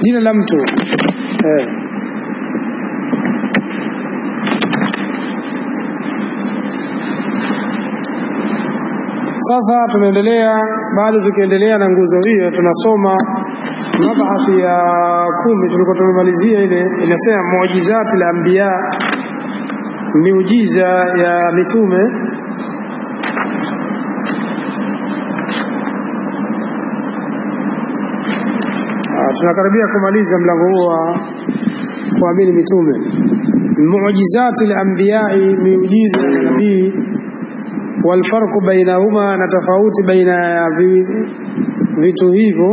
jina la mtu Sasa tunaendelea, bado tukiendelea na nguzo hiyo, tunasoma mabahathi ya 10 tulikuwa tumemalizia ile inasema muujizati al-anbiya, miujiza ya mitume. Tunakaribia kumaliza mlango huo wa kuamini mitume. Muujizati al-anbiya, miujiza ya nabii, والفرق بينهما نتفاوت بين vitu hivyo,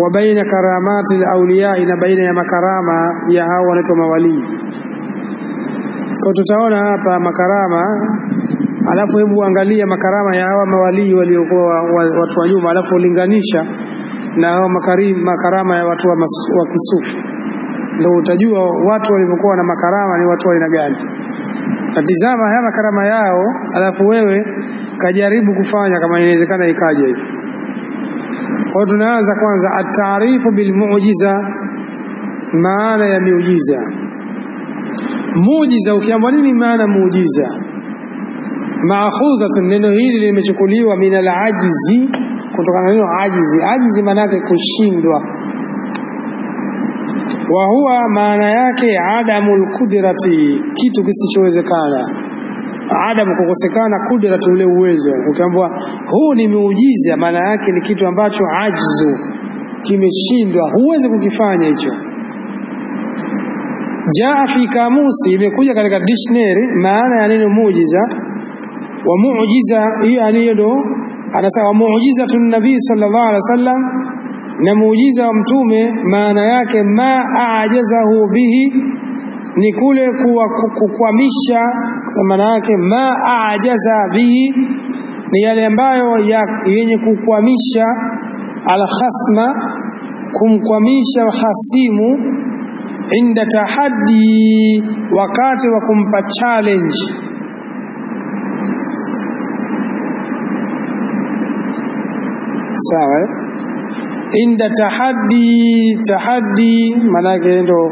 wa baina karamati al-awliya, na baina ya makarama ya hao wanaitwa mawali. Kwa tutaona hapa makarama, alafu hebu angalia makarama ya hawa mawali waliokuwa watu wa nyuma, alafu ulinganisha na hao makarama ya watu wa kisufi, ndio utajua watu walivyokuwa na makarama ni watu wa aina gani. Natizama haya makarama yao, alafu wewe kajaribu kufanya kama inawezekana ikaje hivi. Kwa tunaanza kwanza at-taarifu bil muujiza, maana ya miujiza. Muujiza, ukiambiwa nini maana muujiza? Maakhudhatun, neno hili limechukuliwa min al-ajzi, kutokana na neno ajizi. Ajizi maana yake kushindwa, wa huwa maana yake adamul qudrati, kitu kisichowezekana. Adamu, kukosekana, qudrati, ule uwezo. Ukiambiwa huu ni muujiza, maana yake ni kitu ambacho ajzu, kimeshindwa, huwezi kukifanya hicho. Jaa fi kamusi, imekuja katika dictionary maana ya neno muujiza. Wa muujiza hiyo ndo anasema muujizatun nabii sallallahu alaihi wasallam, na muujiza wa mtume maana yake ma aajazahu bihi, ni kule kukwamisha. Maana yake ma aajaza bihi ni yale ambayo yenye kukwamisha, al-khasma, kumkwamisha hasimu, inda tahaddi, wakati wa kumpa challenge. Sawa, inda tahaddi manake ndo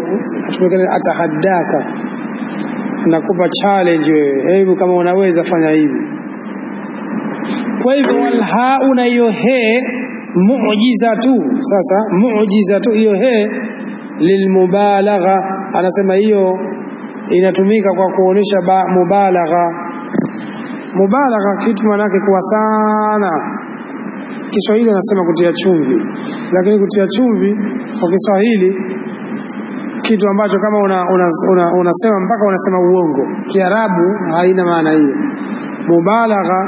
tumekelea atahaddaka, nakupa challenge wewe, hebu kama unaweza fanya hivi. Kwa hivyo walha, una hiyo he muujizatu. Sasa muujizatu hiyo he lilmubalagha, anasema hiyo inatumika kwa kuonesha mubalagha. Mubalagha kitu manake kwa sana. Kiswahili anasema kutia chumvi, lakini kutia chumvi kwa Kiswahili kitu ambacho kama unasema mpaka unasema uongo. Kiarabu haina maana hiyo. Mubalagha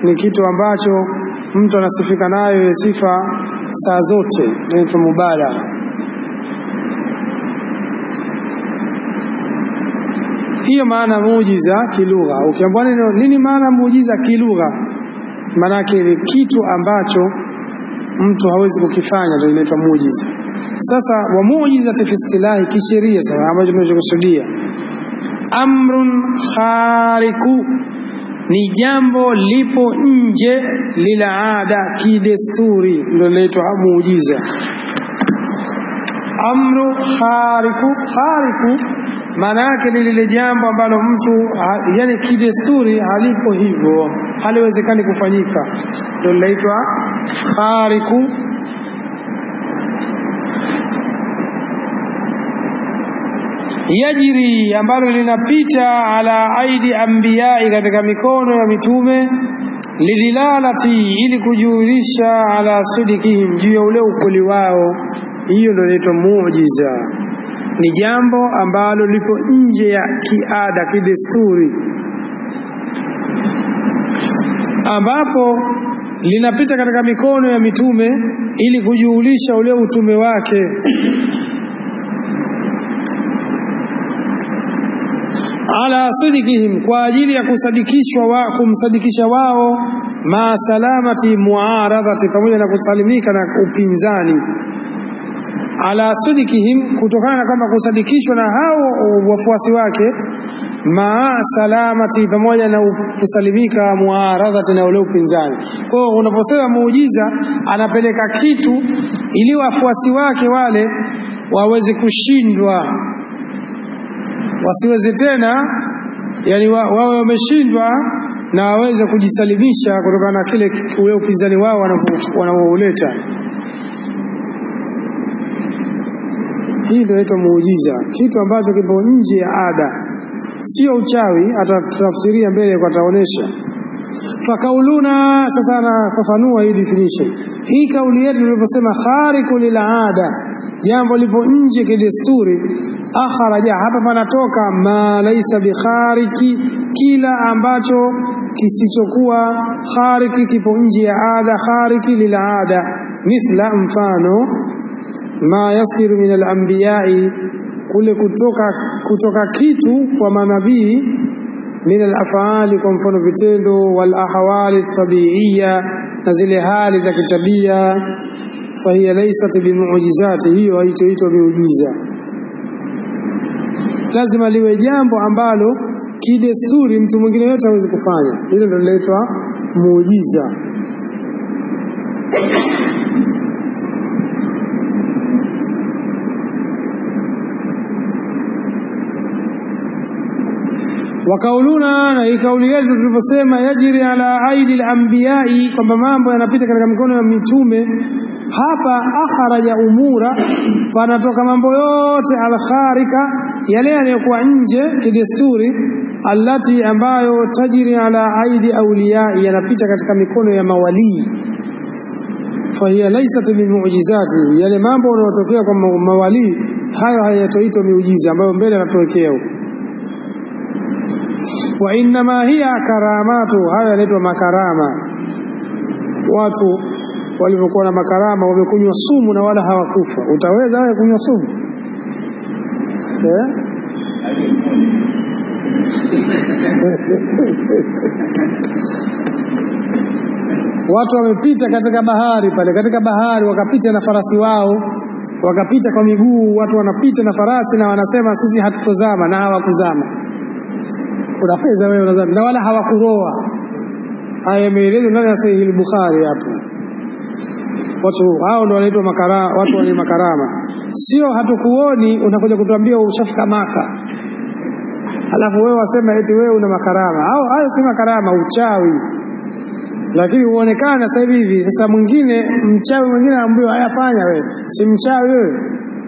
ni kitu ambacho mtu anasifika nayo sifa saa zote, ndio mubalagha. Hiyo maana muujiza kilugha. Ukiambiwa nini maana muujiza kilugha, maana yake ni kitu ambacho mtu hawezi kukifanya, ndio inaitwa muujiza. Sasa wa muujiza fi istilahi, kisheria sasa ambacho tunachokusudia, amrun khariku, ni jambo lipo nje lila ada, kidesturi, ndio inaitwa muujiza. Amru khariku maana yake ni lile jambo ambalo mtu yani kidesturi halipo hivyo, haliwezekani kufanyika, ndio linaitwa khariku. Yajiri, ambalo linapita ala aidi anbiya, katika mikono ya mitume, lidilalati, ili kujulisha ala sidikihim, juu ya ule ukweli wao. Hiyo ndio inaitwa muujiza. Ni jambo ambalo lipo nje ya kiada, kidesturi, ambapo linapita katika mikono ya mitume ili kujulisha ule utume wake. Ala sidikihim, kwa ajili ya kumsadikisha wao, ma salamati muaradhati, pamoja na kusalimika na upinzani. ala sidikihim, kutokana na kwamba kusadikishwa na hao wafuasi wake, ma salamati, pamoja na kusalimika muaradhati na ule upinzani. Kwa hiyo unaposema muujiza anapeleka kitu ili wafuasi wake wale waweze kushindwa, wasiweze tena, yani wawe wameshindwa na waweze kujisalimisha kutokana na kile ule upinzani wao wanaouleta. Hii ndio inaitwa muujiza, kitu ambacho kipo nje ya ada, sio uchawi. Atatafsiria mbele kwa taonesha. Fakauluna, sasa anafafanua hii definition. Hii kauli yetu tuliposema khariqu lil ada, jambo lipo nje kidesturi, akharaja, hapa panatoka ma laisa bi khariki, kila ambacho kisichokuwa khariki kipo nje ya ada. Khariki lil ada, mithla, mfano, ma yasiru min al-anbiya'i, kule kutoka kitu kwa manabii, min al-af'ali, kwa mfano vitendo, wal ahwali tabi'iyya, na zile hali za kitabia. Fahiya laysat bi mu'jizati, hiyo haitoitwa miujiza. Lazima liwe jambo ambalo kidesturi mtu mwingine yote hawezi kufanya, hilo ndio linaitwa muujiza. Wakauluna, na hii kauli yetu tuliposema yajiri ala aidi al-anbiya'i, kwamba mambo yanapita katika mikono ya mitume. Hapa akharaja umura, panatoka mambo yote al-kharika, yale yanayokuwa nje kidesturi, allati, ambayo tajiri ala aidi awliya'i, yanapita katika mikono ya mawalii. Fahiya laysat bi mu'jizati, yale mambo yanayotokea kwa mawalii hayo hayatoitwa miujiza, ambayo mbele anatokea huko. Wa inma hiya karamatu, haya yanaitwa makarama. Watu walivyokuwa na makarama, wamekunywa sumu na wala hawakufa. Utaweza wewe kunywa sumu? Watu wamepita katika bahari pale, katika bahari wakapita na farasi wao, wakapita kwa miguu. Watu wanapita na farasi na wanasema sisi hatutozama, na hawakuzama. Unaweza wewe unadhani, na wala hawakuroa. Haya yameelezwa ndani ya Sahih al-Bukhari hapo. Watu hao ndio wanaitwa makarama, watu wenye makarama. Sio hatukuoni unakuja kutuambia ushafika Maka, alafu wewe wasema eti wewe una makarama. Hayo si makarama, uchawi. Lakini uonekana sasa hivi. Sasa mwingine mchawi mwingine anaambiwa haya fanya, wewe si mchawi wewe,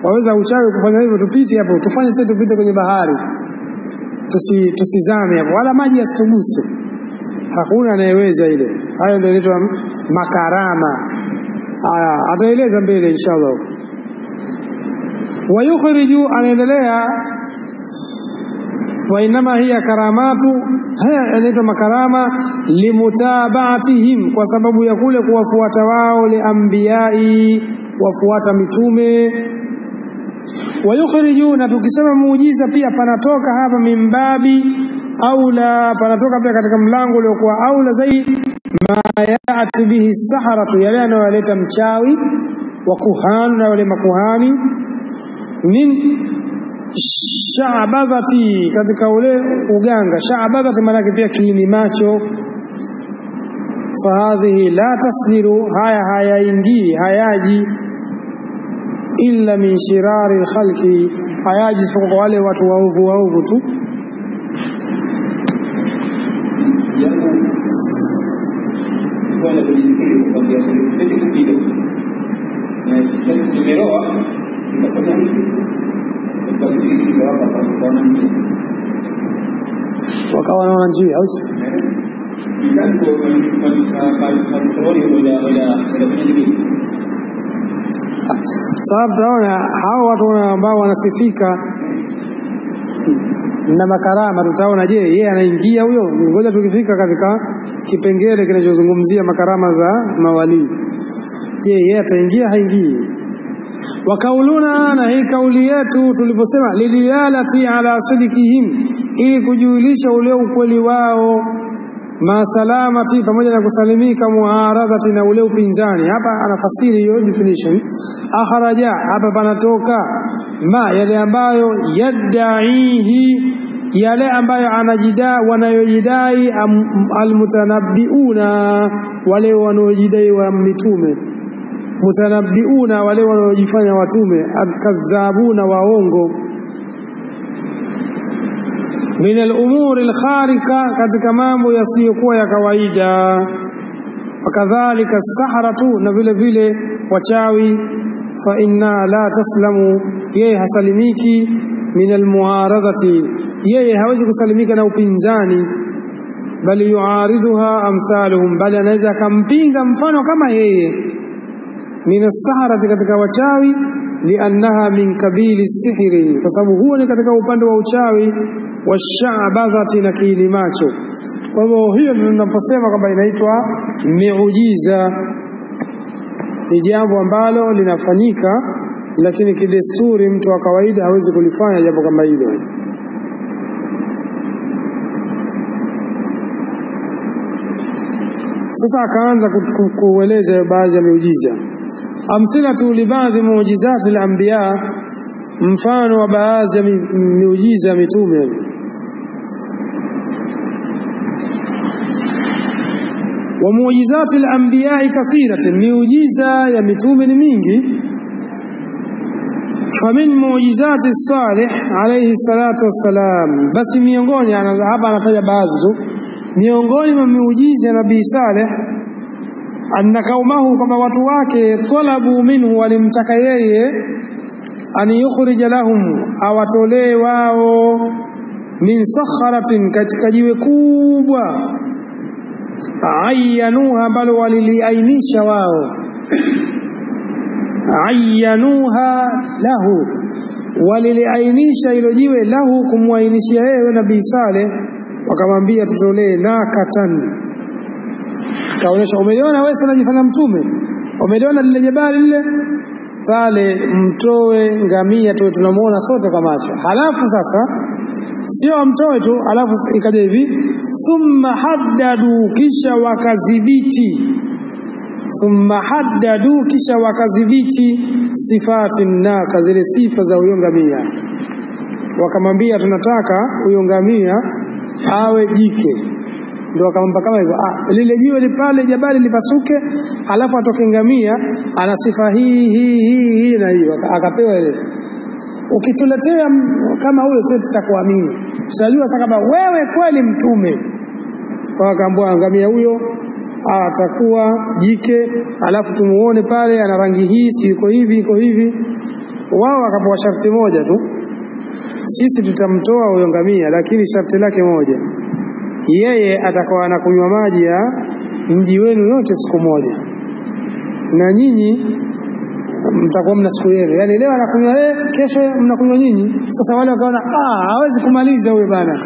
waweza uchawi kufanya hivyo? Tupite hapo, tufanye sisi, tupite kwenye bahari, tusizame hapo, wala maji yasituguse. Hakuna anayeweza ile. Hayo ndio inaitwa makarama. Haya ataeleza mbele inshallah. Wayukhriju, anaendelea, wa inma hiya karamatu, haya inaitwa makarama, limutabaatihim, kwa sababu ya kule kuwafuata wao, liambiyai, wafuata mitume. Wayukhriju, na tukisema muujiza pia panatoka hapa mimbabi aula, panatoka pia katika mlango uliokuwa aula zaidi, ma yaati bihi saharatu, yale anayoleta mchawi, wa kuhani, na wale makuhani, min sha'badhati, katika ule uganga. Sha'badhati maana pia kiini macho. Fahadhihi la tasdiru, haya hayaingii, hayaji illa min shirari khalqi, hayaji kwa wale watu waovu tu. Wakawa wanaona njia au sababu tunaona hao watu ambao wanasifika na makarama, tutaona je yeye anaingia huyo? Ngoja tukifika katika kipengele kinachozungumzia makarama za mawali, je yeye ataingia haingii? Wakauluna, na hii kauli yetu tuliposema lidilalati ala sidikihim, ili kujulisha ule ukweli wao, ma salamati, pamoja na kusalimika, muaradhati, na ule upinzani. Hapa anafasiri hiyo definition. Akhraja, hapa panatoka ma, yale ambayo yadaihi, yale ambayo wanayojidai almutanabbiuna, wale wanaojidai wa mitume, mutanabbiuna, wale wanaojifanya watume, akadhabuna, waongo, min al-umuri al-kharika, katika mambo yasiyokuwa ya kawaida. Wakadhalika as-sahratu, na vile vile wachawi, fa inna la taslamu, yeye hasalimiki, min al-muaradhati, yeye hawezi kusalimika na upinzani, bali yuaridhuha amthaluhum, bali anaweza kampinga mfano kama yeye, min as-sahrati, katika wachawi, liannaha min kabili sihri, kwa sababu huo ni katika upande wa uchawi, washabadhati, na kiilimacho. Kwa hivyo hiyo ndio tunaposema kwamba inaitwa miujiza, ni jambo ambalo linafanyika lakini kidesturi mtu wa kawaida hawezi kulifanya jambo kama hilo. Sasa akaanza kueleza baadhi ya miujiza. Amthilatu li baadhi muujizati al-anbiya, mfano wa baadhi ya miujiza ya mitume. Wa muujizati al-anbiya kathira, miujiza ya mitume ni mingi. Famin muujizati Salih alayhi salatu wassalam, basi miongoni, hapa anataja baadhi tu, miongoni mwa miujiza ya Nabii Saleh, anna kaumahu, kama watu wake, talabu minhu, walimtaka yeye, an yukhrija lahum, awatolee wao, min sakharatin, katika jiwe kubwa, ayyanuha, ambalo waliliainisha wao, ayyanuha lahu, waliliainisha ilo jiwe, lahu, kumwainishia yeye Nabii Saleh. Wakamwambia tutolee nakatan, kaonesha, umeliona wewe unajifanya mtume, umeliona lile jabali lile pale, mtoe ngamia tu, tunamuona sote kwa macho. Halafu sasa sio mtoe tu, halafu ikaja hivi, thumma haddadu, kisha wakadhibiti, thumma haddadu, kisha wakadhibiti, sifati naka, zile sifa za huyo ngamia. Wakamwambia tunataka huyo ngamia awe jike. Ndio akampa kama hivyo, lile jiwe pale jabali lipasuke, halafu atoke ngamia ana sifa hii na hiyo, akapewa ile. Ukituletea kama huyo sisi tutakuamini, tutajua sasa kama wewe kweli mtume. Kwa akaambia ngamia huyo atakuwa jike, halafu tumuone pale ana rangi hii, si iko hivi. Wao wakapewa sharti moja tu, sisi tutamtoa huyo ngamia, lakini sharti lake moja, yeye atakuwa anakunywa maji ya mji wenu yote siku moja, na nyinyi mtakuwa mna siku yenu. Yani leo anakunywa yeye, kesho mnakunywa nyinyi. Sasa wale wakaona hawezi kumaliza huyo bana.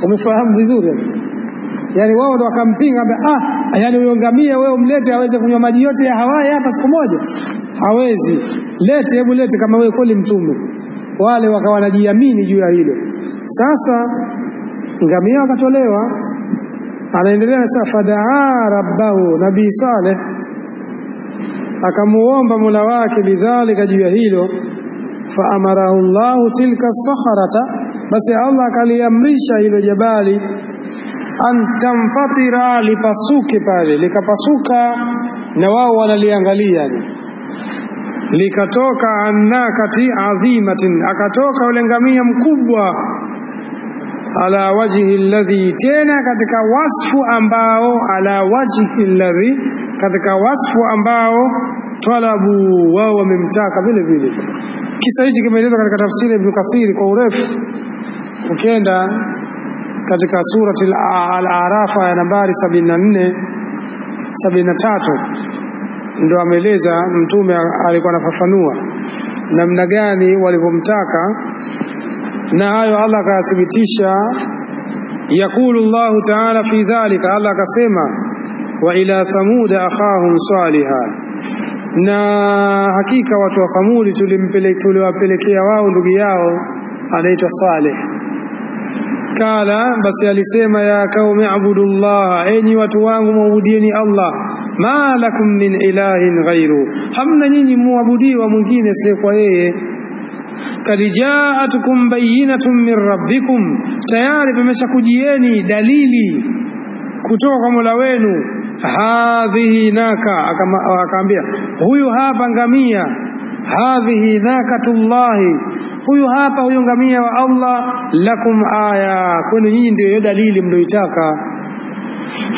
Umefahamu vizuri? Yani wao ndo wakampinga, yani huyo ngamia wewe umlete aweze kunywa maji yote ya Hawaii hapa siku moja? Hawezi. Hebu lete kama wewe kweli mtume. Wale wakawa wanajiamini juu ya hilo. Sasa ngamia wakatolewa. Anaendelea sasa, fadaa rabbahu, Nabii Saleh akamuomba Mola wake bidhalika, juu ya hilo. Fa amarahu Allahu tilka as-sakharata, basi Allah akaliamrisha hilo jabali, an tamfatira, lipasuke pale, likapasuka, na wao wanaliangalia. Likatoka annakati adhimatin, akatoka ule ngamia mkubwa, ala wajhi alladhi, tena katika wasfu ambao, ala wajhi alladhi, katika wasfu ambao, talabu, wao wamemtaka vile vile. Kisa hichi kimeelezwa katika tafsiri Ibn Kathir kwa urefu. Ukienda katika surati al-A'raf ya nambari 74 73, ndio ameeleza mtume alikuwa anafafanua namna gani walivyomtaka, na hayo Allah akathibitisha. Yakulu Allah ta'ala fi dhalika, Allah akasema, wa ila thamud akhahum salihah, na hakika watu wa Thamudi tuliwapelekea wao ndugu yao anaitwa Saleh. kala basi alisema ya qaumi abudullah, enyi watu wangu muabudieni Allah, ma lakum min ilahin ghairu, hamna nyinyi muabudiwa mwingine si kwa yeye. Kad jaatukum bayyinatun min rabbikum, tayari pameshakujieni dalili kutoka kwa Mola wenu. Hadhihi naka, akaambia huyu hapa ngamia, hadhihi nakatullahi, huyu hapa huyo ngamia wa Allah, lakum aya, kwenu nyinyi ndio dalili mlioitaka.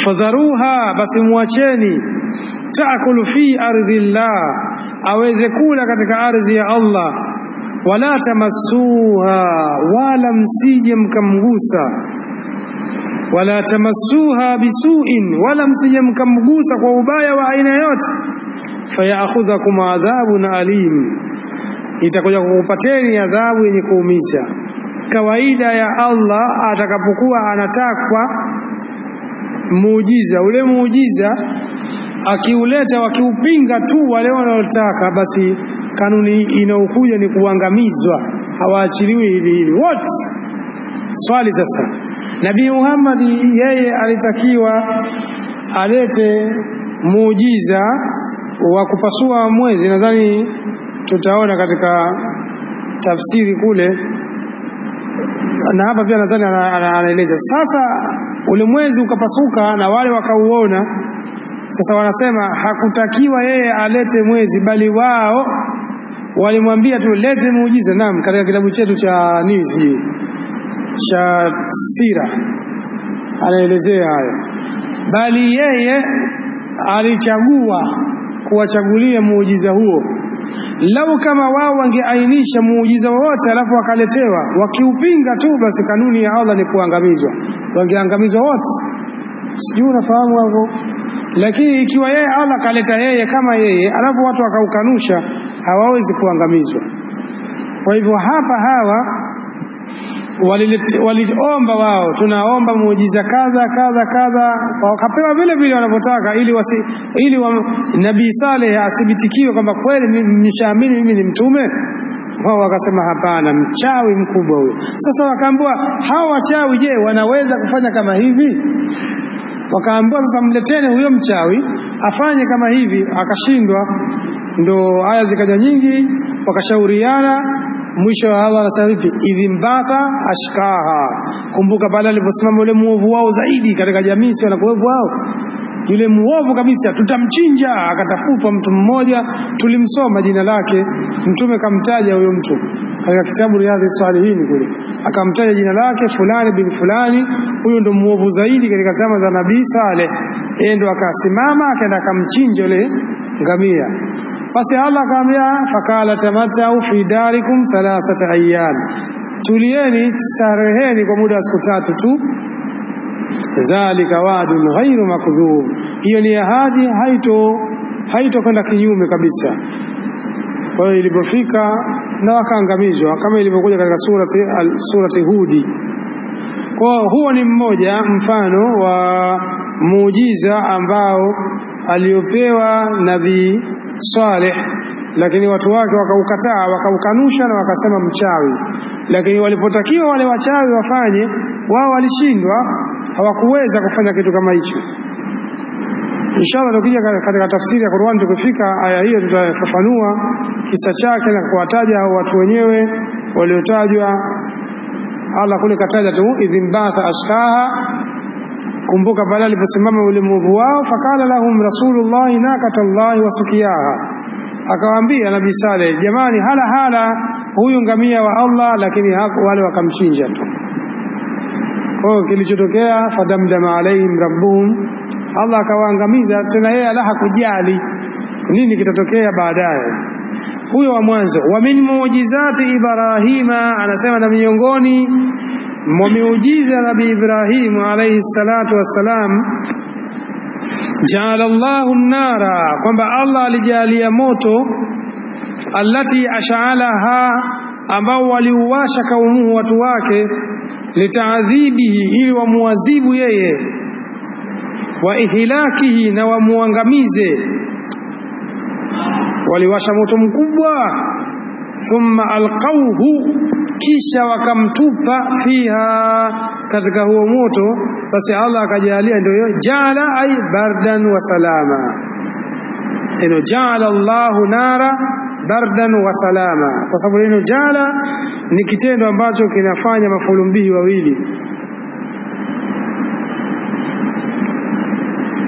Fadharuha, basi muacheni, taakulu fi ardhillah, aweze kula katika ardhi ya Allah. Wala tamassuha, wala msije mkamgusa, wala tamassuha bisu'in, wala msije mkamgusa kwa ubaya wa aina yote. Fayakhudhukum adhabun alim, itakuja kukupateni adhabu yenye kuumiza. Kawaida ya Allah atakapokuwa anatakwa muujiza, ule muujiza akiuleta wakiupinga tu wale wanaotaka, basi kanuni inaokuja ni kuangamizwa, hawaachiliwi hivi hivi wote. Swali sasa, Nabii Muhammad yeye alitakiwa alete muujiza wa kupasua mwezi. Nadhani tutaona katika tafsiri kule, na hapa pia nadhani anaeleza. Sasa ule mwezi ukapasuka na wale wakauona. Sasa wanasema hakutakiwa yeye alete mwezi, bali wao walimwambia tu lete muujiza. Naam, katika kitabu chetu cha Nizi cha Sira anaelezea hayo. Bali yeye alichagua kuwachagulia muujiza huo. Lau kama wao wangeainisha muujiza wote alafu wakaletewa, wakiupinga tu, basi kanuni ya Allah ni kuangamizwa, wangeangamizwa wote. Sijui unafahamu hapo. Lakini ikiwa yeye Allah kaleta yeye kama yeye alafu watu wakaukanusha, hawawezi kuangamizwa. Kwa hivyo hapa hawa waliomba wao, tunaomba muujiza kadha kadha kadha, wakapewa vile vile wanavyotaka, ili Nabii Saleh athibitikiwe kwamba kweli mshaamini mimi ni mtume. Wao wakasema hapana, mchawi mkubwa huyo. Sasa wakaambiwa hawa wachawi, je, wanaweza kufanya kama hivi? Wakaambiwa sasa mleteni huyo mchawi afanye kama hivi. Akashindwa, ndo aya zikaja nyingi, wakashauriana. Mwisho wa Allah anasema vipi? Idhimbatha ashkaha, kumbuka pale aliposimama yule muovu wao zaidi katika jamii, si wanakuwepo wao, yule muovu kabisa, tutamchinja. Akatafutwa mtu mmoja, tulimsoma jina lake, mtume kamtaja huyo mtu katika kitabu Riyadhis Salihin kule, akamtaja jina lake, fulani bin fulani, huyo ndo muovu zaidi katika zama za Nabii Saleh. Yeye ndo akasimama akaenda akamchinja yule ngamia. Basi Allah akamwambia fakala tamatau fi darikum 3 ayyam, tulieni stareheni kwa muda wa siku 3 tu. Dhalika wa'dun ghairu makdhub, hiyo ni ahadi haito kwenda kinyume kabisa. Kwa hiyo ilipofika na wakaangamizwa kama ilivyokuja katika surati Hudi. Kwa huo ni mmoja mfano wa muujiza ambao aliopewa Nabii Saleh, lakini watu wake wakaukataa, wakaukanusha na wakasema mchawi. Lakini walipotakiwa wale wachawi wafanye, wao walishindwa, hawakuweza kufanya kitu kama hicho. Inshallah tukija katika tafsiri ya Qur'an, tukifika aya hiyo tutafafanua kisa chake na kuwataja hao watu wenyewe waliotajwa. Allah kule kataja tu idhimbatha ashkaha, kumbuka pale aliposimama yule mwovu wao. Fakala lahum rasulullahi nakatallahi wasukiyaha, akawaambia Nabii Saleh, jamani, hala huyu ngamia wa Allah, lakini wale wakamchinja tu. Kwa kilichotokea fadamdama alaihim rabbuhum, Allah akawaangamiza. Tena yeye ala hakujali nini kitatokea baadaye. Huyo wa mwanzo. Wa min muujizati Ibrahima, anasema na miongoni mwa miujiza Nabii Ibrahim alayhi salatu wassalam, jaala Allahu an-nara, kwamba Allah alijalia moto, allati ash'alaha, ambao waliuwasha kaumu watu wake, litaadhibihi, ili wamuadhibu yeye, wa ihlakihi, na wamuangamize. Waliwasha moto mkubwa, thumma alqawhu, kisha wakamtupa fiha, katika huo moto. Basi Allah akajalia ndio hiyo jala ay bardan wa salama. Ino jala Allahu nara bardan wa salama, kwa sababu neno jala ni kitendo ambacho kinafanya mafulu mbihi wawili.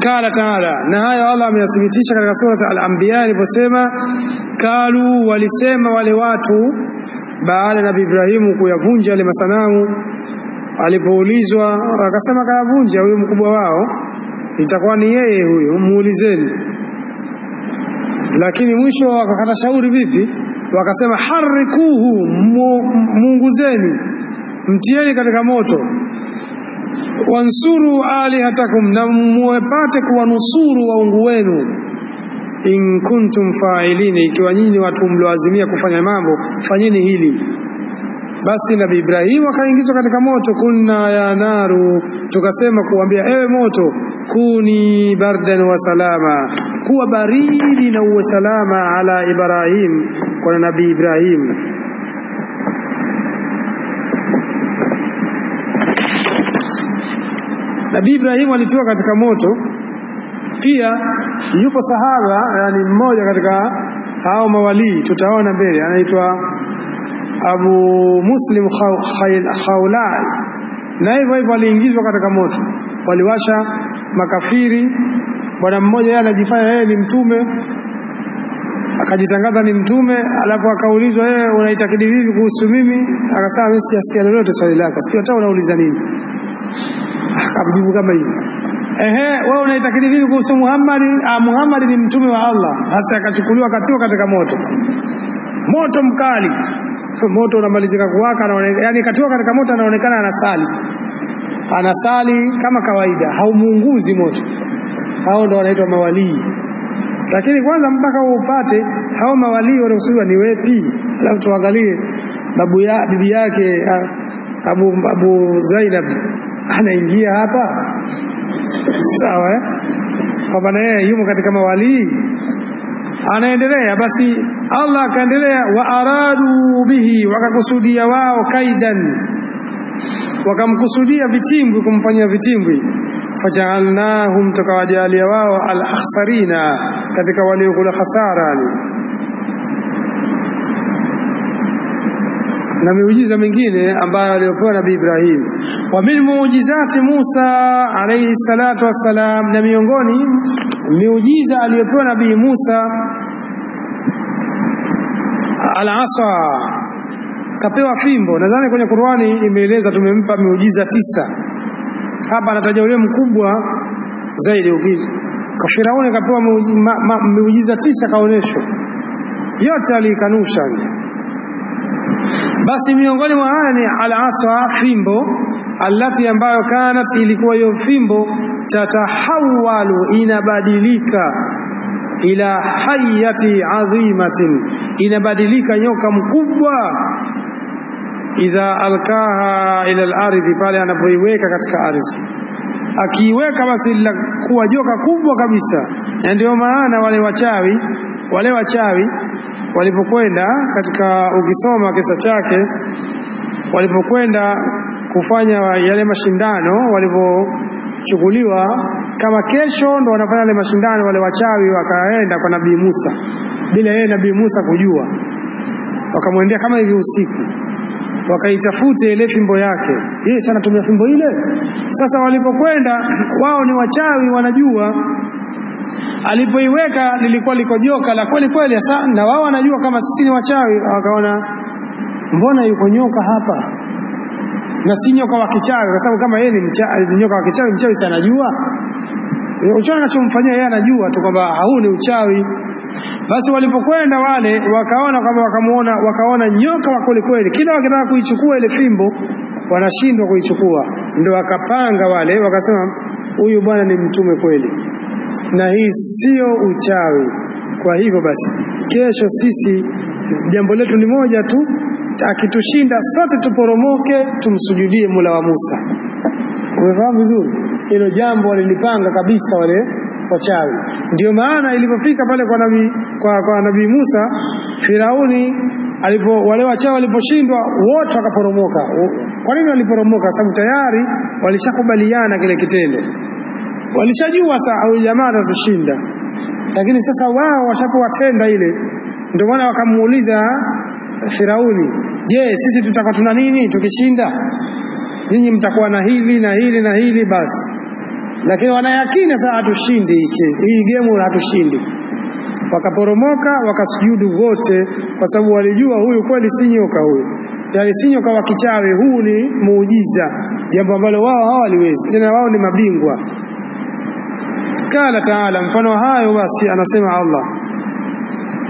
Kala taala, na hayo Allah ameyathibitisha katika sura Al-Anbiya aliposema kalu, walisema wale watu baada ya Nabii Ibrahimu kuyavunja yale masanamu. Alipoulizwa akasema kayavunja huyo mkubwa wao, itakuwa ni yeye huyo, muulizeni. Lakini mwisho wakakata shauri vipi, wakasema harikuhu, muunguzeni, mtieni katika moto, wansuru alihatakum, na muepate kuwanusuru waungu wenu, in kuntum fa'ilina, ikiwa nyinyi watu mlioazimia kufanya mambo, fanyeni hili. Basi Nabii Ibrahim akaingizwa katika moto. Kunna ya naru, tukasema kuambia ewe moto, kuni bardan wa salama, kuwa baridi na uwe salama, ala Ibrahim, kwa Nabii Ibrahim. Nabii Ibrahim alitiwa katika moto. Pia yupo sahaba, yani mmoja katika hao mawali, tutaona mbele, anaitwa Abu Muslim Khawlai, na hivyo aliingizwa katika moto. Waliwasha makafiri. Bwana mmoja yeye anajifanya yeye ni mtume, akajitangaza ni mtume, alafu akaulizwa yeye unaitakidi vipi kuhusu mimi? Akasema mimi sijasikia lolote swali lako, sio hata unauliza nini. Akajibu kama hivi, wewe unaitakidi vipi kuhusu Muhammad? Muhammad ni mtume wa Allah. Hasa akachukuliwa katiwa katika moto, moto mkali. Moto unamalizika kuwaka, yani katiwa katika moto, anaonekana anasali kama kawaida, haumuunguzi moto. Hao ndio wanaitwa mawalii. Lakini kwanza mpaka upate hao mawalii wanaosuliwa ni wepi, alafu tuangalie bibi yake Abu Zainab anaingia hapa, sawa kwa maana yeye yumo katika mawalii. Anaendelea basi, Allah akaendelea, wa aradu bihi, wakakusudia wao kaidan, wakamkusudia vitimbwi, kumfanyia vitimbwi. Faja'alnahum, tukawajalia wao al-akhsarina, katika waliokula khasara. Na miujiza mingine ambayo aliyopewa Nabii Ibrahim. Wa min muujizati Musa alayhi salatu wassalam, na miongoni miujiza aliyopewa Nabii Musa, al-asa, kapewa fimbo. Nadhani kwenye Qur'ani imeeleza tumempa miujiza 9. Hapa anataja yule mkubwa zaidi. Kwa Firauni kapewa miujiza 9 kaonesho, yote alikanusha. Basi miongoni mwa haya ni al-asa, fimbo, allati, ambayo kanat, ilikuwa hiyo fimbo, tatahawalu, inabadilika, ila hayati azimatin, inabadilika nyoka mkubwa, idha alkaha ila al-ardhi, pale anapoiweka katika ardhi. Akiiweka basi kuwa joka kubwa kabisa. Na ndio maana wale wachawi walipokwenda katika, ukisoma kisa chake, walipokwenda kufanya yale mashindano, walipochukuliwa kama kesho ndo wanafanya yale mashindano, wale wachawi wakaenda kwa Nabii Musa bila yeye Nabii Musa kujua. Wakamwendea kama hivi usiku, wakaitafute ile fimbo yake. Yeye sana tumia fimbo ile. Sasa walipokwenda, wao ni wachawi, wanajua alipoiweka lilikuwa liko joka la kweli kweli. Sasa na wao wanajua kama sisi ni wachawi, wakaona mbona yuko nyoka hapa na si nyoka wa kichawi, kwa sababu kama yeye ni nyoka wa kichawi, mchawi sana anajua. Uchawi anachomfanyia yeye anajua tu kwamba hau ni uchawi. Basi walipokwenda wale, wakaona kama wakaona nyoka wa kweli kweli. Kila wakitaka kuichukua ile fimbo wanashindwa kuichukua. Ndio wakapanga wale, wakasema huyu bwana ni mtume kweli, na hii sio uchawi. Kwa hivyo basi kesho sisi jambo letu ni moja tu, akitushinda sote tuporomoke tumsujudie Mola wa Musa. Umefahamu vizuri? Hilo jambo walilipanga kabisa wale wachawi. Ndio maana ilipofika pale kwa Nabii Musa, Firauni wale wachawi waliposhindwa wote wakaporomoka. Kwa nini waliporomoka? Sababu tayari walishakubaliana kile kitendo, walishajua saa au jamaa atatushinda, lakini sasa wao washapowatenda ile. Ndio maana wakamuuliza Firauni, je, sisi tutakuwa tuna nini tukishinda? Ninyi mtakuwa na hili na hili na hili basi. Lakini wanayakini sasa hatushindi hii game, hatushindi. Wakaporomoka wakasujudu wote, kwa sababu walijua huyu kweli si nyoka huyu. Yaani si nyoka wa kichawi, huu ni muujiza, jambo ambalo wao hawaliwezi. Tena wao ni mabingwa. Kala Taala, mfano hayo basi anasema Allah.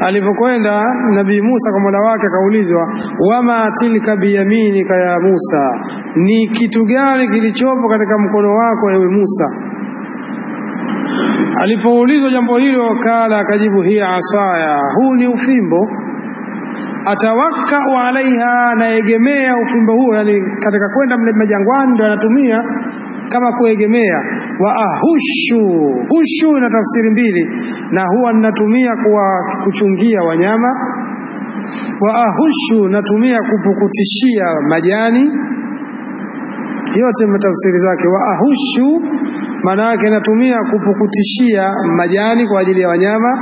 Alipokwenda Nabii Musa kwa Mola wake akaulizwa, wama tilka biyaminika ya Musa, ni kitu gani kilichopo katika mkono wako ewe Musa? Alipoulizwa jambo hilo, kala akajibu, hiya asaya, huu ni ufimbo, atawakka alaiha, naegemea ufimbo huo. Yani katika kwenda majangwani ndio anatumia kama kuegemea. Wa hushu ina tafsiri mbili, na huwa ninatumia kwa kuchungia wanyama. Wa hushu natumia kupukutishia majani. Yote matafsiri zake. Wa hushu maana yake natumia kupukutishia majani kwa ajili ya wanyama,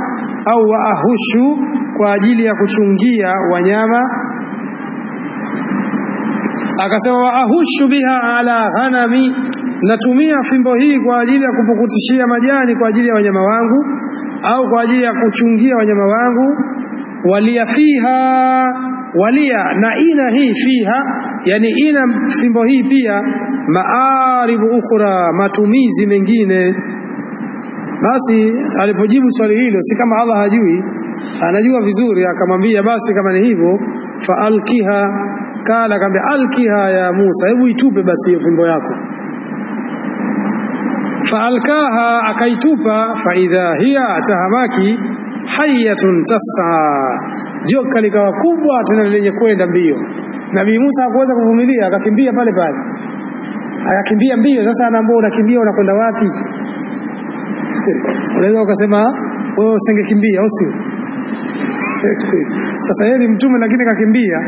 au wa hushu kwa ajili ya kuchungia wanyama. Akasema wa ahushu biha ala ghanami, natumia fimbo hii kwa ajili ya kupukutishia majani kwa ajili ya wanyama wangu, au kwa ajili ya kuchungia wanyama wangu. Walia fiha, walia na ina hii fiha, yani ina fimbo hii pia maaribu ukhra, matumizi mengine. Basi alipojibu swali hilo, si kama Allah hajui, anajua vizuri, akamwambia basi kama ni hivyo fa alkiha. Kala akamwambia alkiha ya Musa, hebu itupe basi hiyo fimbo yako. Fa alkaha, akaitupa. Fa idha hiya tahamaki hayatun tas'a, joka likawa kubwa tena lenye kwenda mbio. Nabii Musa hakuweza kuvumilia, akakimbia pale pale, akakimbia mbio. Sasa anaambia unakimbia unakwenda wapi? Unaweza ukasema wewe usingekimbia au sio? Sasa yeye ni mtume lakini kakimbia.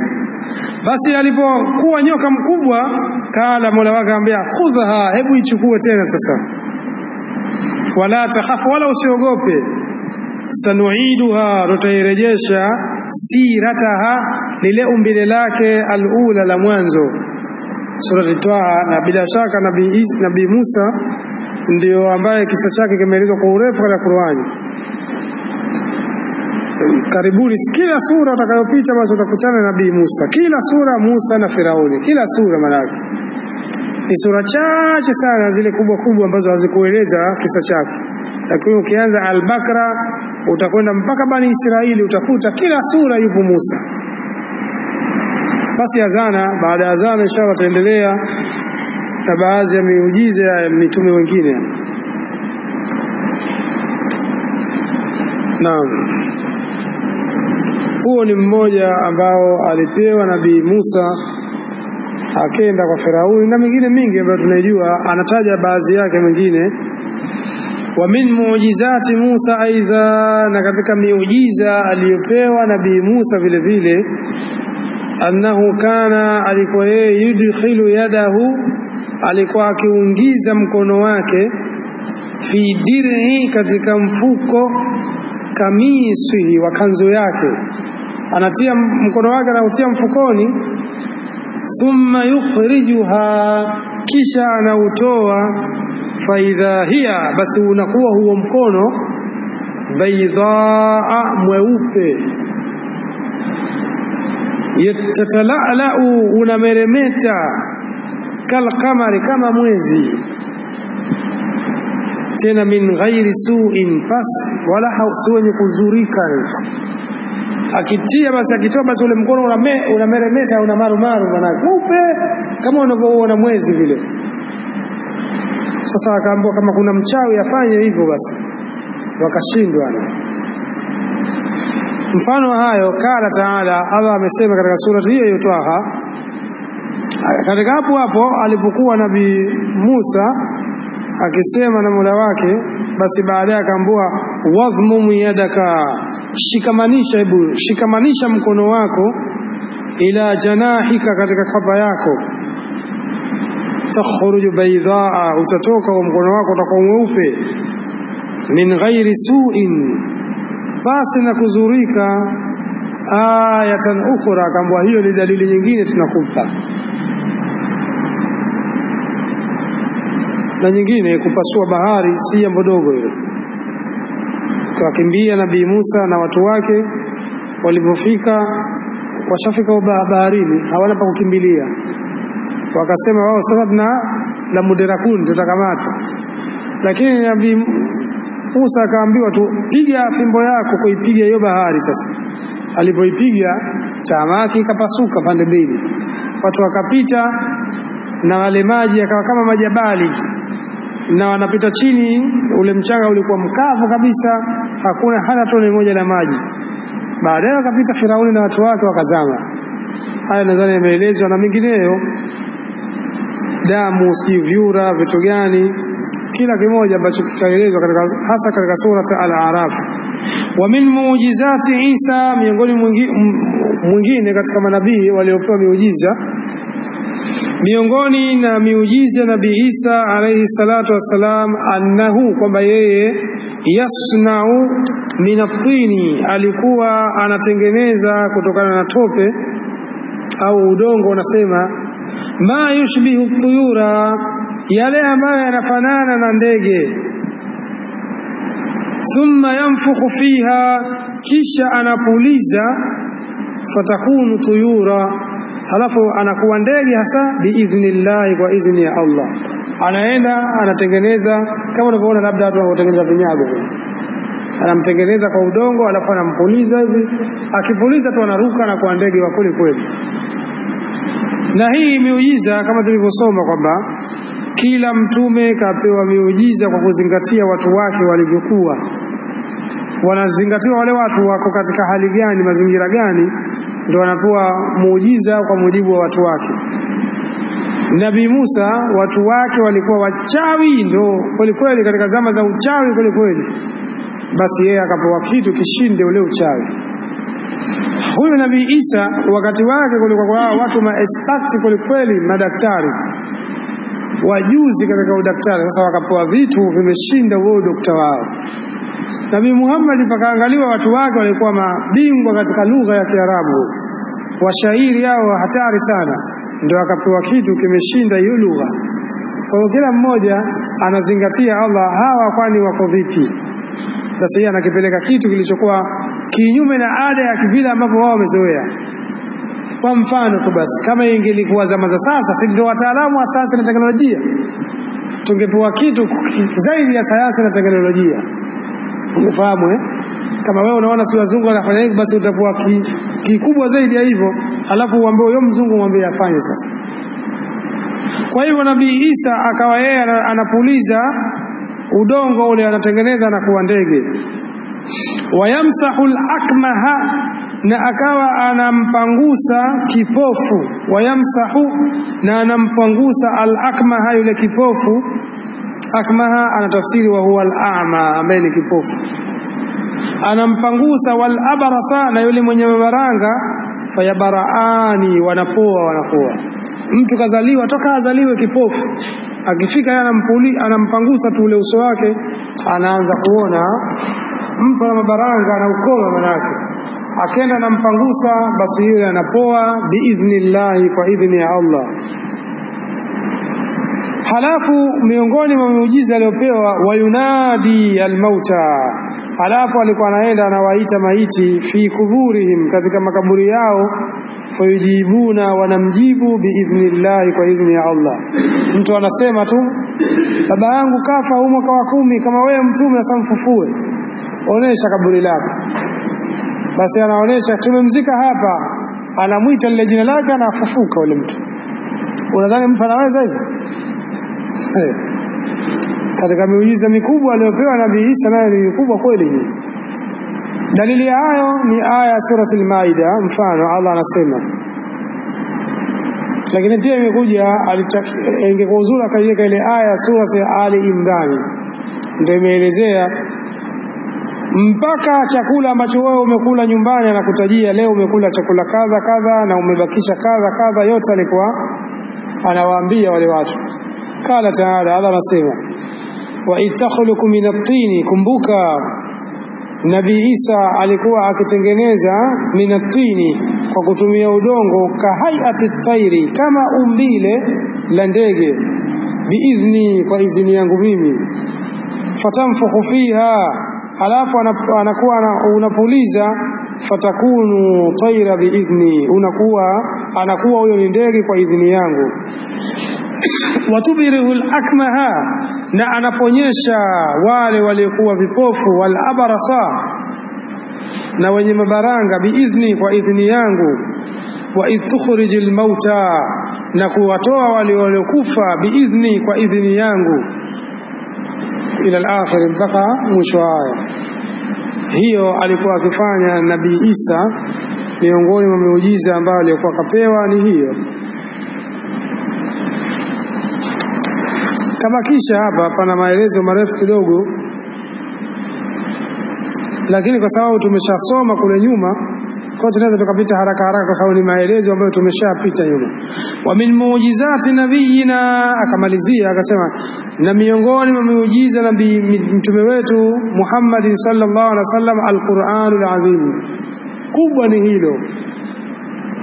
Basi alipokuwa nyoka mkubwa, kala Mola wake akamwambia khudha, hebu ichukue tena sasa. Wala takhafu, wala usiogope. Sanuiduha, tutairejesha sirataha, lile umbile lake alula la mwanzo. Surati Taha. Na bila shaka Nabii Musa ndio ambaye kisa chake kimeelezwa kwa urefu katika Qur'ani. Karibuni kila sura utakayopita basi utakutana na Nabii Musa. Kila sura Musa na Firauni, kila sura manake. Ni sura chache sana zile kubwa kubwa ambazo hazikueleza kisa chake. Lakini ukianza Al-Baqara utakwenda mpaka Bani Israili, utakuta kila sura yupo Musa. Basi azana, baada ya azana inshallah taendelea na baadhi ya miujiza ya mitume wengine. Naam. Huo ni mmoja ambao alipewa Nabii Musa, akaenda kwa Firauni, na mingine mingi ambayo tunaijua. Anataja baadhi yake mwingine. Wa min muujizati Musa aidha, na katika miujiza aliyopewa Nabii Musa vile vile, annahu kana, alikuwa yeye yudkhilu yadahu, alikuwa akiungiza mkono wake, fi dirhi, katika mfuko, kamisihi, wa kanzu yake. Anatia mkono wake na utia mfukoni, thumma yukhrijuha, kisha anautoa. Fa idha hiya, basi unakuwa huo mkono baydaa, mweupe. Yatatala'u, unameremeta, kal qamari, kama mwezi. Tena min ghairi su'in, fas wala hausuwenye kuzurika. Akitia basi, akitoa basi ule mkono unameremeta, una marumaru manake upe kama unavyoona mwezi vile. Sasa akaambiwa kama kuna mchawi afanye hivyo, basi wakashindwa. Mfano hayo, kala Taala, Allah amesema katika surati hiyo ya Taha. Katika hapo alipokuwa Nabii Musa akisema na Mola wake, basi baadaye akaambiwa wadhmum yadaka, shikamanisha, hebu shikamanisha mkono wako, ila janahika, katika kapa yako, takhruju baydaa, utatoka wa mkono wako utakuwa mweupe, min ghairi su'in, basi na kuzurika, ayatan ukhra, kama hiyo ni dalili nyingine tunakupa. Na nyingine kupasua bahari si jambo dogo hilo. Kakimbia Nabii Musa na watu wake, walipofika washafika baharini, hawana pa kukimbilia, wakasema wao sasa na mudarakun tutakamata. Lakini Nabii Musa akaambiwa tu piga fimbo yako kuipiga hiyo bahari. Sasa alipoipiga tamaki ikapasuka pande mbili, watu wakapita na wale maji yakawa kama majabali, na wanapita chini, ule mchanga ulikuwa mkavu kabisa, hakuna hata tone moja la maji. Baadaye wakapita Firauni na watu wake wakazama. Haya nadhani yameelezwa na mengineyo, damu, vyura, vitu gani, kila kimoja ambacho kikaelezwa hasa katika sura Al-A'raf. Wa min muujizati Isa, miongoni mwingine katika manabii waliopewa miujiza, miongoni na miujiza Nabii Isa alayhi salatu wassalam, annahu, kwamba yeye yasna'u min at-tini, alikuwa anatengeneza kutokana na tope au udongo, unasema ma yushbihu at-tuyura, yale ambayo yanafanana na ndege. Thumma yanfukhu fiha, kisha anapuliza, fatakunu tuyura, halafu anakuwa ndege hasa, biidhnillah, kwa idhni ya Allah. Anaenda anatengeneza kama unavyoona labda watu wanatengeneza vinyago, anamtengeneza kwa udongo, alafu anampuliza hivi, akipuliza tu anaruka na kuwa ndege wa kweli kweli. Na hii miujiza kama tulivyosoma kwamba kila mtume kapewa miujiza kwa kuzingatia watu wake walivyokuwa, wanazingatiwa wale watu wako katika hali gani, mazingira gani, ndio wanapewa muujiza kwa mujibu wa watu wake. Nabii Musa watu wake walikuwa wachawi ndo kweli kweli, katika zama za uchawi kweli kweli, basi yeye akapewa kitu kishinde ule uchawi. Huyu Nabii Isa wakati wake kulikuwa kwa watu ma-expert kweli kweli, madaktari wajuzi katika udaktari, sasa wakapewa vitu vimeshinda wao daktari wao. Nabii Muhammad pakaangaliwa watu wake walikuwa mabingwa katika lugha ya Kiarabu, washairi yao hatari sana, ndio akapewa kitu kimeshinda hiyo lugha. Kwa hiyo kila mmoja anazingatia Allah, hawa kwani wako vipi. Sasa yeye anakipeleka kitu kilichokuwa kinyume na ada ya kivile ambavyo wao wamezoea. Kwa mfano tu basi, kama ingelikuwa zama za sasa, sisi ndio wataalamu wa sayansi na teknolojia, tungepewa kitu zaidi ya sayansi na teknolojia. Unafahamu kama wewe unaona si wazungu wanafanya hivi, basi utakuwa kikubwa zaidi ya hivyo, alafu uambie huyo mzungu mwambie afanye. Sasa kwa hivyo Nabii Isa akawa yeye anapuliza udongo ule, anatengeneza na kuwa ndege. Wayamsahu al-akmaha, na akawa anampangusa kipofu. Wayamsahu, na anampangusa al-akmaha, yule kipofu. Akmaha anatafsiri wa huwa al-a'ma, ambaye ni kipofu. Anampangusa wal abrasa, na yule mwenye mabaranga, fayabaraani, wanapoa. Mtu kazaliwa toka azaliwe kipofu, akifika yeye anampangusa tu ule uso wake, anaanza kuona. Mtu ana mabaranga na ukoma manake, akienda anampangusa, basi yule anapoa biidhnillah, kwa idhni ya Allah. Halafu miongoni mwa miujiza aliyopewa, wayunadi almauta, halafu alikuwa anaenda anawaita maiti, fi kuburihim, katika makaburi yao, fayujibuna, wanamjibu biidhnillah, kwa idhni ya Allah. Mtu anasema tu baba yangu kafa humo mwaka wa 10, kama wewe mtume asamfufue, onesha kaburi lako. Basi anaonesha tumemzika hapa, anamuita lile jina lake, anafufuka ule mtu. Unadhani mtu anaweza hivyo? Katika miujiza mikubwa aliyopewa Nabii Isa, nayo ni mikubwa kweli. Dalili ya hayo ni aya sura Al-Maida, mfano Allah anasema. Lakini pia imekuja ingekuwa uzuri akaiweka ile aya sura Ali Imran, ndio imeelezea mpaka chakula ambacho wewe umekula nyumbani anakutajia leo umekula chakula kadha kadha na umebakisha kadha kadha, yote alikuwa anawaambia wale watu. Kala taala, Allah anasema wa itakhluqu min at-tini, kumbuka Nabii Isa alikuwa akitengeneza min at-tini kwa kutumia udongo, kahayati at-tayri, kama umbile la ndege, biidhni, kwa idhini yangu mimi, fatamfukhu fiha, alafu anakuwa unapuliza, fatakunu tayra biidhni, anakuwa huyo ni ndege kwa idhini yangu. Watubirihu al-akmaha, na anaponyesha wale waliokuwa vipofu, wal abarasa, na wenye mabaranga, biidhni, kwa idhni yangu. Wa itukhrijul mauta, na kuwatoa wale waliokufa, biidhni, kwa idhni yangu. Ila al-akhir, mpaka mwisho aya. Hiyo alikuwa akifanya Nabii Isa, miongoni mwa miujiza ambayo alikuwa kapewa ni hiyo. Kama kisha hapa pana maelezo marefu kidogo, lakini kwa sababu tumeshasoma kule nyuma, kwa tunaweza tukapita haraka haraka kwa sababu ni maelezo ambayo tumeshapita nyuma. Wa min muujizati nabiyina, akamalizia akasema, na miongoni mwa miujiza nabii mtume wetu Muhammad sallallahu alaihi wasallam al-Qur'anul Azim. Kubwa ni hilo.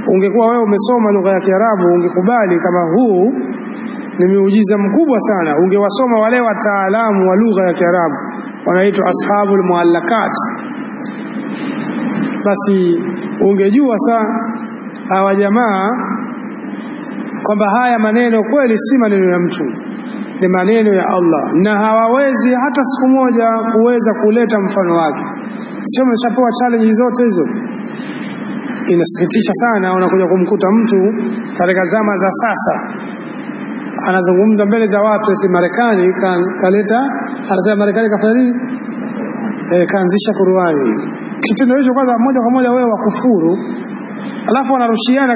Ungekuwa wewe umesoma lugha ya Kiarabu ungekubali kama huu ni miujiza mkubwa sana. Ungewasoma wale wataalamu wa lugha ya Kiarabu wanaitwa ashabul muallakat, basi ungejua hawa jamaa kwamba haya maneno kweli si maneno ya mtu, ni maneno ya Allah, na hawawezi hata siku moja kuweza kuleta mfano wake. Sio mshapewa challenge zote hizo. Inasikitisha sana unakuja kumkuta mtu katika zama za sasa anazungumza mbele za watu eti Marekani anasema Marekani kafanya nini? Kaanzisha Qur'ani. Kitendo hicho kwanza moja kwa moja wewe wakufuru, alafu wanarushiana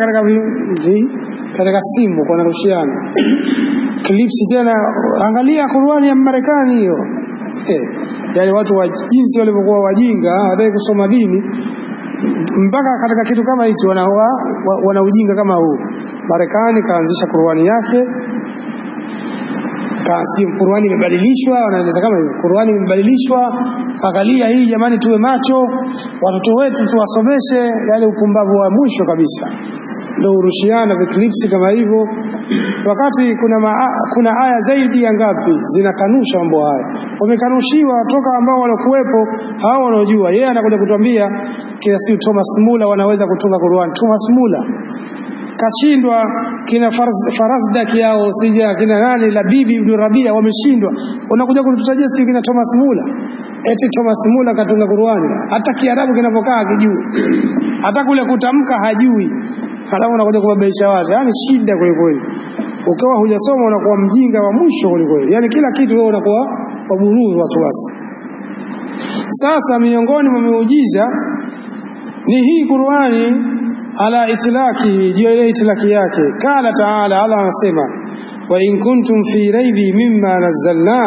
katika simu, wanarushiana clips tena, angalia Qur'ani ya Marekani hiyo. Yaani watu wa jinsi walivyokuwa wajinga, hawataka kusoma dini, mpaka katika kitu kama hicho wana ujinga kama huu. Marekani kaanzisha Qur'ani yake, kasi Qur'ani imebadilishwa, wanaeleza kama hiyo Qur'ani imebadilishwa, angalia hii jamani, tuwe macho, watoto wetu tuwasomeshe. Yale upumbavu wa mwisho kabisa ndio urushiana viclips kama hivyo, wakati kuna aya zaidi ya ngapi zinakanusha mambo haya. Wamekanushiwa toka ambao walokuepo, hao wanaojua. Yeye anakuja kutuambia kila siku Thomas Muller wanaweza kutunga Qur'an. Thomas Muller kashindwa, kina Farazdak yao sija, kina nani la Bibi Ibn Rabia wameshindwa. Unakuja kututajia sio kina Thomas Muller, eti Thomas Muller katunga Qur'ani, hata Kiarabu kinavyokaa hakijui, hata kule kutamka hajui, halafu unakuja kubabaisha watu. Yaani shida kweli kweli. Ukiwa hujasoma unakuwa mjinga wa mwisho kweli kweli. Yaani kila kitu wewe unakuwa wabururu watu wasi. Sasa miongoni mwa miujiza ni hii Qur'ani ala itilaki, juu ile itilaki yake. Kala taala, Allah anasema wa in kuntum fi raibi mimma nazzalna,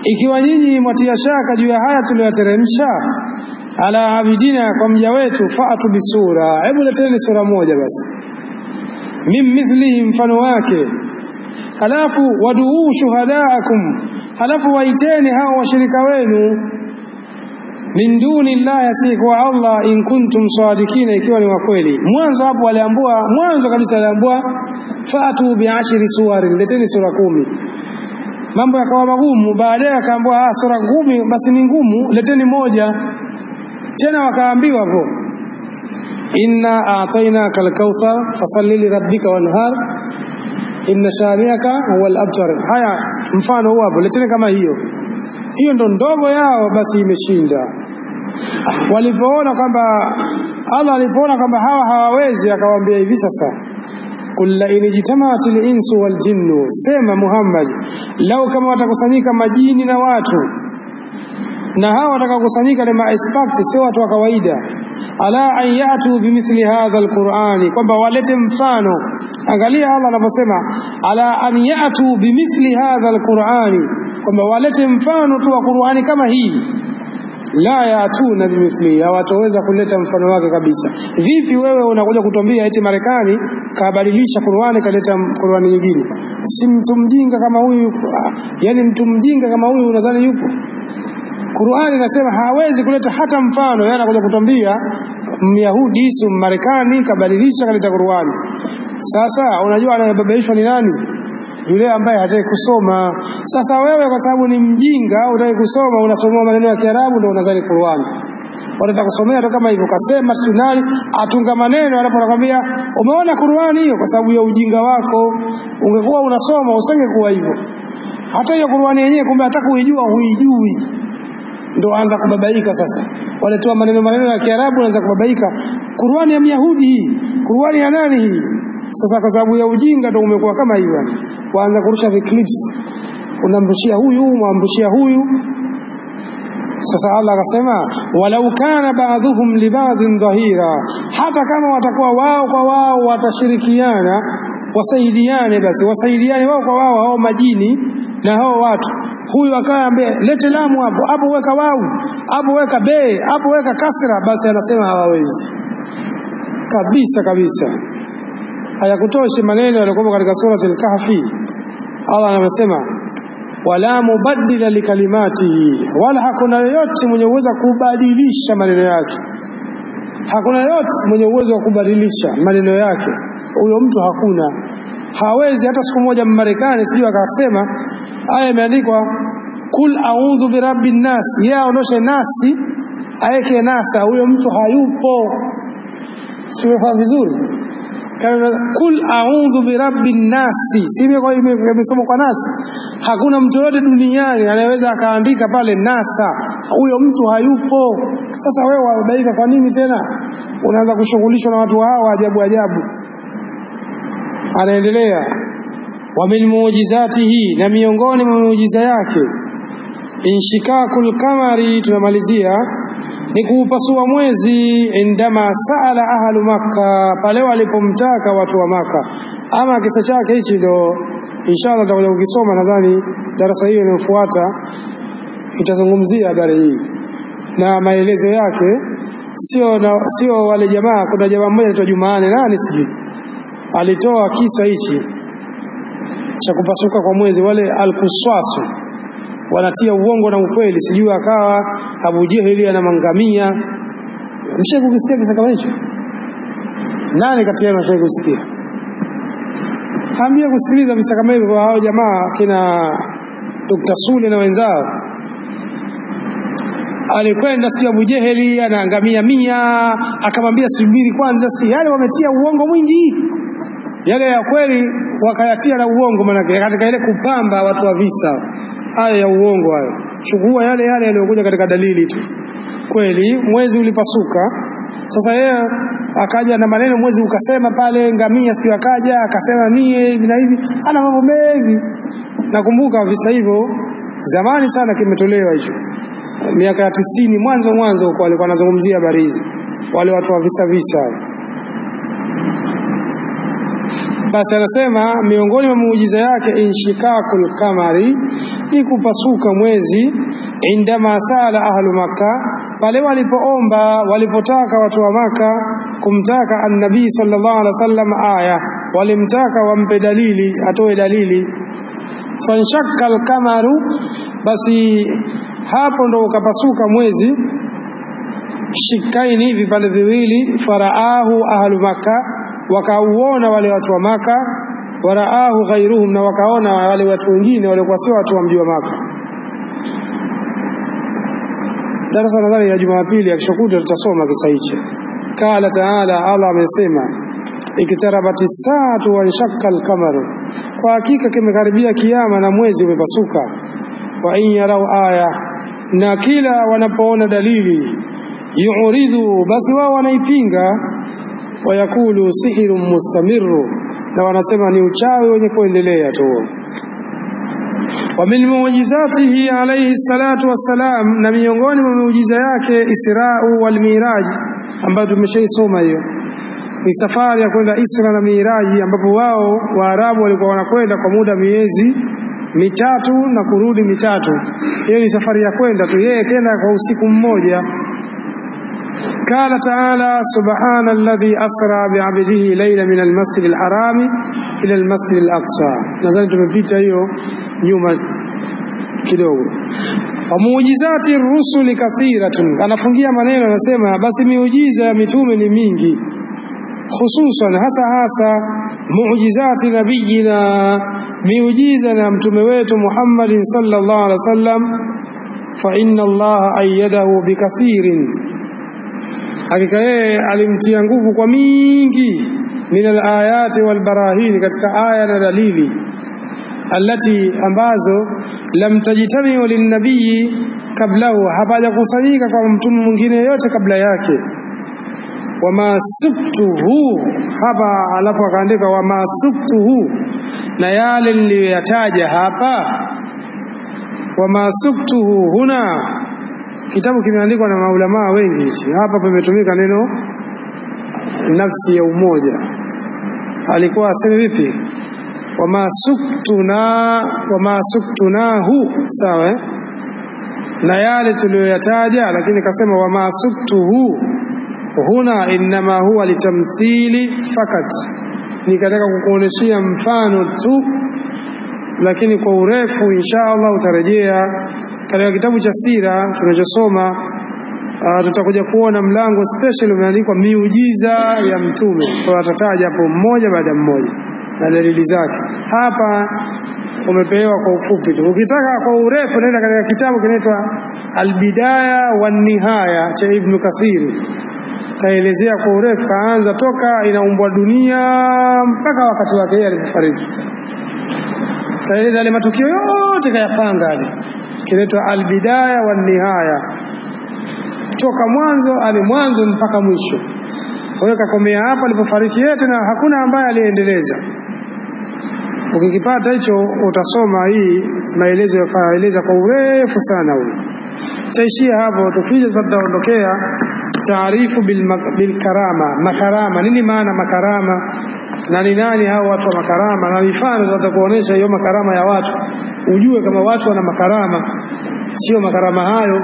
ikiwa nyinyi mwatia shaka juu ya haya tuliyoteremsha, ala abidina, kwa mja wetu, fa'atu bisura, hebu leteni sura moja basi, min mithlihi, mfano wake, halafu waduu shuhadaakum, halafu waiteni hao washirika wenu, min duni Allah, yasiku Allah, in kuntum sadikina, ikiwa ni wakweli. Mwanzo hapo mwanzo kabisa aliambiwa fa'atu bi'ashri suwarin, leteni sura 10. Mambo yakawa magumu, baadaye akaambiwa sura 10 basi ni ngumu, leteni moja. Tena wakaambiwa hapo inna a'tainaka al-kauthar fasalli li rabbika wanhar inna shani'aka huwal abtar. Haya, mfano huo hapo, leteni kama hiyo ndo ndogo yao, basi imeshinda. Walipoona kwamba Allah alipoona kwamba hawa hawawezi, akawaambia hivi sasa, kulla in jitama'atil insu wal jinnu, sema Muhammad, lau kama watakusanyika majini na watu, na hawa watakakusanyika ni ma-expert, sio watu wa kawaida, ala an yatu bimithli hadha alqur'ani, kwamba walete mfano. Angalia Allah anaposema ala an yatu bimithli hadha alqur'ani, kwamba walete mfano tu wa Qur'ani kama hii. la yatuna bimithli, hawataweza kuleta mfano wake kabisa. Vipi wewe unakuja kutuambia eti Marekani kabadilisha Qur'ani kaleta Qur'ani nyingine? Si mtu mjinga kama huyu, yani mtu mjinga kama huyu unadhani yupo? Qur'ani inasema hawezi kuleta hata mfano, yana kuja kutuambia Myahudi si Marekani kabadilisha kaleta Qur'ani. Sasa unajua anayebabaishwa ni nani? Yule ambaye hataki kusoma. Sasa wewe kwa sababu ni mjinga, unataka kusoma, unasoma maneno ya Kiarabu ndio unadhani Qur'ani. Unataka kusomea tu kama hivyo, kasema sunani atunga maneno anapokuambia umeona Qur'ani hiyo, kwa sababu ya ujinga wako. Ungekuwa unasoma usingekuwa hivyo. Hata hiyo Qur'ani yenyewe kumbe hataka kuijua, huijui. Ndio anza kubabaika sasa. Waletoa maneno ya Kiarabu anaanza kubabaika. Qur'ani ya Myahudi hii, Qur'ani ya nani hii? Sasa kwa sababu ya ujinga ndio umekuwa kama hivyo. Waanza kurusha clips. Unamrushia huyu, mwamrushia huyu. Sasa Allah akasema walau kana ba'dhuhum li ba'dhin dhahira, hata kama watakuwa wao kwa wao watashirikiana, wasaidiane, basi wasaidiane wao kwa wao, hao majini na hao watu. Huyu akaambia lete lamu hapo weka wao, hapo weka be, hapo weka kasra, basi anasema hawawezi kabisa. Hayakutoshi maneno yaliokuwa katika sura al-Kahfi. Allah anasema wala mubaddila likalimatihi, wala hakuna yoyote mwenye uwezo kubadilisha maneno yake. Hakuna yoyote mwenye uwezo wa kubadilisha maneno yake. Huyo mtu hakuna, hawezi hata siku moja. Marekani sijui akasema aya imeandikwa kul a'udhu birabbin nas, aondoshe nasi aeke nasa, huyo mtu hayupo. Sio vizuri. Kul a'udhu birabbin nasi, sivyo? Kwa hiyo imesoma kwa nasi. Hakuna mtu yote duniani anayeweza akaandika pale nasa, huyo mtu hayupo. Sasa wewe wabaika kwa nini tena unaanza kushughulishwa na watu hao ajabu? Anaendelea wa min mu'jizatihi, na miongoni mwa muujiza yake inshikakul kamari, tunamalizia ni kuupasua mwezi. Indama saala ahlu Makka, pale walipomtaka watu wa Makka. Ama kisa chake hichi ndio inshallah tutakuja kukisoma, nadhani darasa hili linalofuata itazungumzia habari hii na maelezo yake. Sio wale jamaa. Kuna jamaa mmoja anaitwa Jumaane, nani sijui, alitoa kisa hichi cha kupasuka kwa mwezi. Wale al-Quswasu wanatia uongo na ukweli, sijui akawa Abu Jeheli anamangamia. Mshaje kusikia kisa kama hicho? Nani kati yenu mshaje kusikia? Hamia kusikiliza visa kama hivyo hao jamaa kina Dr. Sule na wenzao. Alikwenda si Abu Jeheli anaangamia 100, akamwambia subiri kwanza, si yale wametia uongo mwingi. Yale ya kweli wakayatia na uongo, maana katika ile kupamba watu wa visa haya ya uongo hayo. Chukua yale yaliyokuja katika dalili tu. Kweli mwezi ulipasuka. Sasa yeye akaja na maneno mwezi ukasema pale ngamia, sio akaja akasema nie hivi na hivi, ana mambo mengi. Nakumbuka visa hivyo zamani sana kimetolewa hicho. Miaka ya 90 mwanzo huko walikuwa wanazungumzia habari hizi, wale watu wa visa. Basi anasema miongoni mwa muujiza yake inshikakul kamari, ni kupasuka mwezi. Indama sala ahlu Makka, pale walipotaka watu wa Makka kumtaka an-nabii sallallahu alaihi wasallam aya, walimtaka wampe dalili, atoe dalili. Fanshakal kamaru, basi hapo ndo ukapasuka mwezi. Shikaini, vipande viwili. Faraahu ahlu Makka, wakauona wale watu wa Makka. Waraahu ghairuhum, na wakaona wale watu wengine waliokuwa sio watu wa mji wa Makka. Darasa nadhani ya Jumapili akishokuta tutasoma kisa hicho. Qala ta'ala, Allah amesema ikitarabati saatu wa shakkal kamaru, kwa hakika kimekaribia kiyama na mwezi umepasuka. Wa in yarau aya, na kila wanapoona dalili, yu'ridu, basi wao wanaipinga. Wayakulu sihirun mustamiru, na wanasema ni uchawi wenye kuendelea tu. Wa min mu'jizatihi alayhi salatu wassalam, na miongoni mwa muujiza yake Isra'u wal Miraj, ambayo tumeshaisoma hiyo. Ni safari ya kwenda Isra na Miraji, ambapo wao Waarabu walikuwa wanakwenda kwa muda miezi mitatu na kurudi mitatu. Hiyo ni safari ya kwenda tu, yeye kenda kwa usiku mmoja. Qala ta'ala subhana alladhi asra bi'abdihi layla min al-masjid al-haram ila al-masjid al-aqsa. Nadhani tumepita hiyo nyuma kidogo. Wa muujizati rusuli kathiratun, anafungia maneno anasema basi miujiza ya mitume ni mingi, hususan hasa muujizati nabiyina, miujiza na mtume wetu Muhammad sallallahu alaihi wasallam. Fa inna Allah ayyadahu bikathirin, hakika yeye alimtia nguvu kwa mingi, min al-ayati wal barahin, katika aya na dalili, allati ambazo lam tajtami'u lin-nabii kablahu, hapajakusanyika kwa mtume mwingine yote kabla yake. Wama suktuhu, hapa alafu akaandika wama suktuhu, na yale niliyoyataja hapa. Wama suktuhu huna, kitabu kimeandikwa na maulama wengi, hapa pametumika neno nafsi ya umoja. Alikuwa aseme vipi? Wama suktunahu, sawa, na yale tuliyoyataja, lakini kasema wama suktuhu huna inma huwa litamthili fakat, ni katika kukuoneshia mfano tu, lakini kwa urefu inshallah utarejea katika kitabu cha sira tunachosoma. Tutakuja kuona mlango special umeandikwa miujiza ya mtume, kwa atataja hapo mmoja baada mmoja na dalili zake. Hapa umepewa kwa ufupi tu. Ukitaka kwa urefu nenda katika kitabu kinaitwa Al-Bidaya wan-Nihaya cha Ibn Kathir, kaelezea kwa urefu, kaanza toka inaumbwa dunia mpaka wakati wake yeye alipofariki, kaeleza yale matukio yote kayapanga hadi kinaitwa Al-Bidaya wan-Nihaya, toka mwanzo mpaka mwisho. Kwa hiyo kakomea hapa alipofariki yeye, na hakuna ambaye aliendeleza. Ukikipata hicho utasoma hii maelezo yaeleza kwa urefu sana huko. Taishia hapo, tufije tutaondokea taarifu bil karama. Makarama nini? Maana makarama na ni nani hao watu wa makarama, na mifano tutakuonesha hiyo makarama ya watu, ujue kama watu wana makarama. Sio makarama hayo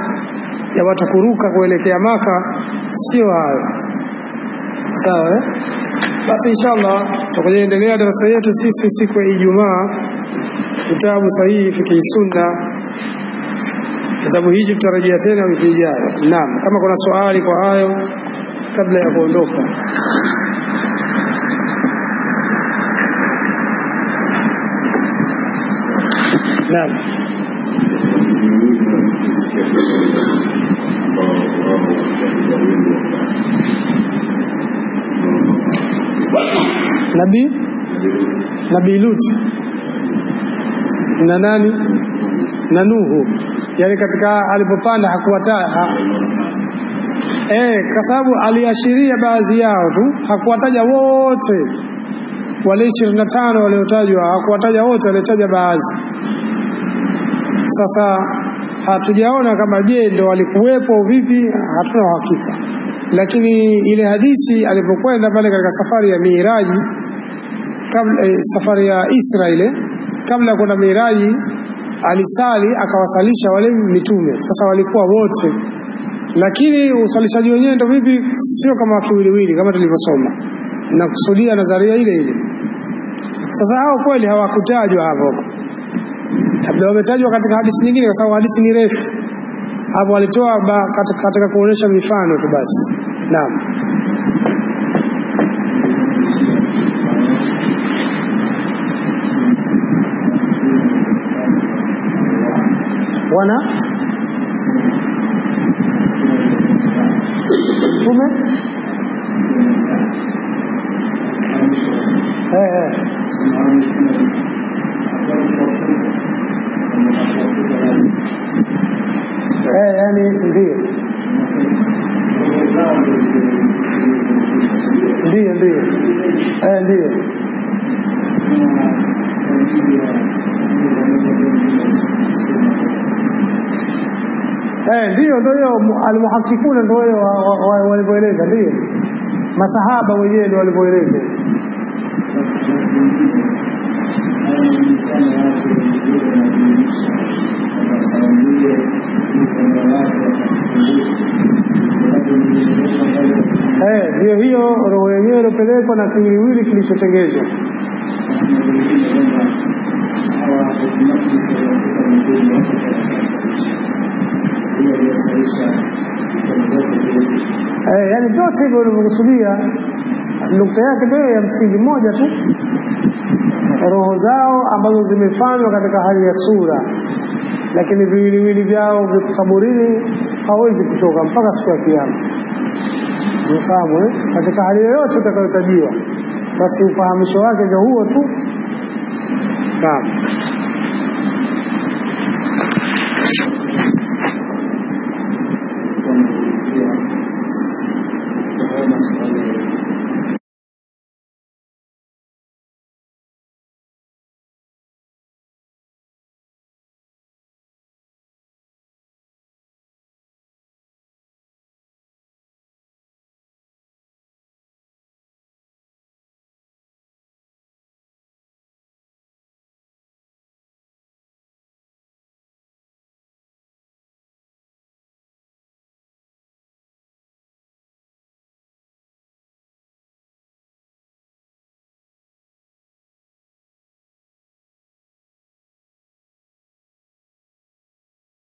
ya watu kuruka kuelekea Maka, sio hayo, sawa. Basi inshallah tutaendelea darasa yetu sisi siku ya Ijumaa, kitabu sahihi fiqh sunna. Kitabu hichi tutarejea tena wiki ijayo. Naam, kama kuna swali kwa hayo kabla ya kuondoka. Naam. Nabii Lut na nani na Nuhu, yani katika alipopanda hakuwataja kwa sababu aliashiria baadhi yao tu, hakuwataja wote. Wale 25 waliotajwa hakuwataja wote, alitaja baadhi. Sasa hatujaona kama je ndio walikuwepo vipi, hatuna uhakika. Lakini ile hadithi alipokwenda pale katika safari ya Miraji, kabla safari ya Israeli, kabla kuna Miraji alisali akawasalisha wale mitume. Sasa walikuwa wote, lakini usalishaji wenyewe ndio vipi, sio kama kiwiliwili kama tulivyosoma, na kusudia nadharia ile ile. Sasa hao kweli hawakutajwa hapo, labda wametajwa katika hadithi nyingine kwa sababu hadithi ni refu. Hapo walitoa katika kuonesha mifano tu basi. Naam. Wana tume yani ndio ndio almuhakikuna ndio walivyoeleza, ndio masahaba wenyewe ndio walivyoeleza. Ndio hiyo roho yenyewe iliyopelekwa na kiwiliwili kilichotengezwa. Yani vyote hivyo ulivyokusudia nukta yake ndio ya msingi mmoja tu, roho zao ambazo zimefanywa katika hali ya sura, lakini viwiliwili vyao viko kaburini, hawezi kutoka mpaka siku ya Kiyama. Unafahamu katika hali yoyote utakayotajiwa, basi ufahamisho wake ndio huo tu. Naam.